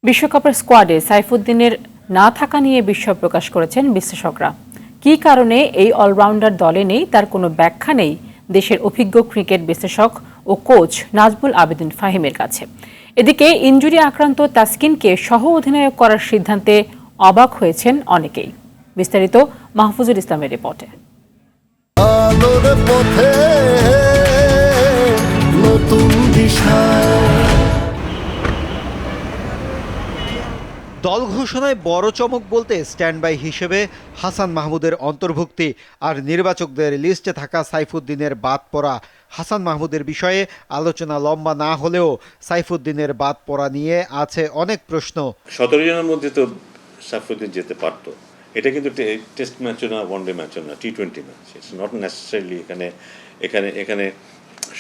বিশ্বকাপের স্কোয়াডে সাইফুদ্দিনের না থাকা নিয়ে বিস্ময় প্রকাশ করেছেন বিশ্লেষকরা। কী কারণে এই অলরাউন্ডার দলে নেই তার কোনো ব্যাখ্যা নেই দেশের অভিজ্ঞ ক্রিকেট বিশ্লেষক ও কোচ নাজমুল আবেদিন ফাহিমের কাছে। এদিকে ইনজুরি আক্রান্ত তাসকিনকে সহ অধিনায়ক করার সিদ্ধান্তে অবাক হয়েছেন অনেকেই। বিস্তারিত মাহফুজুল ইসলামের রিপোর্টে। দল ঘোষণায় বড় চমক বলতে স্ট্যান্ড বাই হিসেবে হাসান মাহমুদের অন্তর্ভুক্তি আর নির্বাচকদের লিস্টে থাকা সাইফুদ্দিনের বাদ পড়া। হাসান মাহমুদের বিষয়ে আলোচনা লম্বা না হলেও সাইফুদ্দিনের বাদ পড়া নিয়ে আছে অনেক প্রশ্ন। 17 জনের মধ্যে তো সাইফুদ্দিন যেতে পারতো। এটা কিন্তু টেস্ট ম্যাচও না, ওয়ানডে ম্যাচও না, টি-20 ম্যাচ। ইটস নট নেসেসারিলি এখানে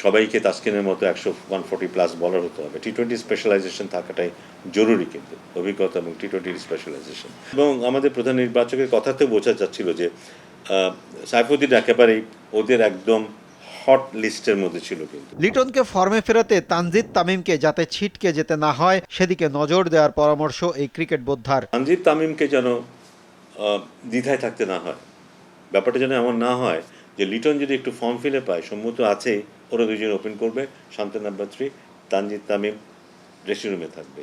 সবাইকে তাসকিনের মতো 140+ বলার হতে হবে। টি-20 স্পেশালাইজেশন থাকাটাই জরুরি, কিন্তু অভিজ্ঞতা এবং টি-20 স্পেশালাইজেশন। এবং আমাদের প্রধান নির্বাচকের কথাতেও বোঝা যাচ্ছিল যে সাইফুদ্দিন একেবারেই ওদের একদম হট লিস্টের মধ্যে ছিল। কিন্তু লিটনকে ফর্মে ফেরাতে তানজিদ তামিমকে যাতে ছিটকে যেতে না হয় সেদিকে নজর দেওয়ার পরামর্শ এই ক্রিকেট বোদ্ধার। তানজিদ তামিমকে যেন দ্বিধায় থাকতে না হয়, ব্যাপারটা যেন এমন না হয় যে লিটন যদি একটু ফর্ম ফিলে পায়, সম্ভবত আছে ওরা দুজন ওপেন করবে, শান্ত নাম্বার 3, তানজিদ তামিম ড্রেসিং রুমে থাকবে।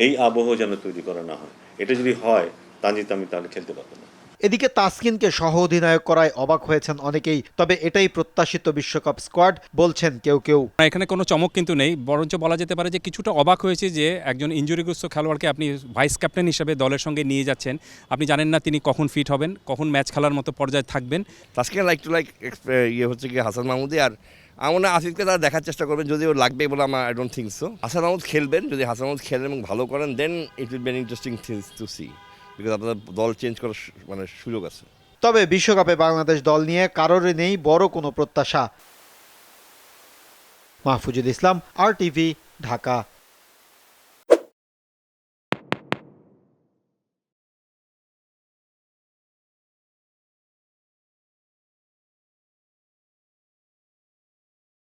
এই আবহ যেন তৈরি করা না হয়। এটা যদি হয় তানজিদ তামিম তাহলে খেলতে পারবে না। এদিকে তাসকিনকে সহ অধিনায়ক করায় অবাক হয়েছেন অনেকেই, তবে এটাই প্রত্যাশিত বিশ্বকাপ স্কোয়াড বলছেন কেউ কেউ। এখানে কোনো চমক কিন্তু নেই, বরঞ্চ বলা যেতে পারে যে কিছুটা অবাক হয়েছে যে একজন ইনজুরিগ্রস্ত খেলোয়াড়কে আপনি ভাইস ক্যাপ্টেন হিসেবে দলের সঙ্গে নিয়ে যাচ্ছেন। আপনি জানেন না তিনি কখন ফিট হবেন, কখন ম্যাচ খেলার মতো পর্যায়ে থাকবেন। তাসকিন ইয়ে হচ্ছে কি হাসান মাহমুদি, আর আমার মনে হয় আসিফকে তারা দেখার চেষ্টা করবেন, যদি ওর লাগবে বলে আমার I don't think so. Hasan Mahmud খেলবেন, যদি হাসান মাহমুদ খেলেন এবং ভালো করেন then it will be an interesting things to see, because আপনাদের দল চেঞ্জ করার সুযোগ আছে। তবে বিশ্বকাপে বাংলাদেশ দল নিয়ে কারোরই নেই বড় কোনো প্রত্যাশা। মাহফুজুল ইসলাম, RTV, ঢাকা।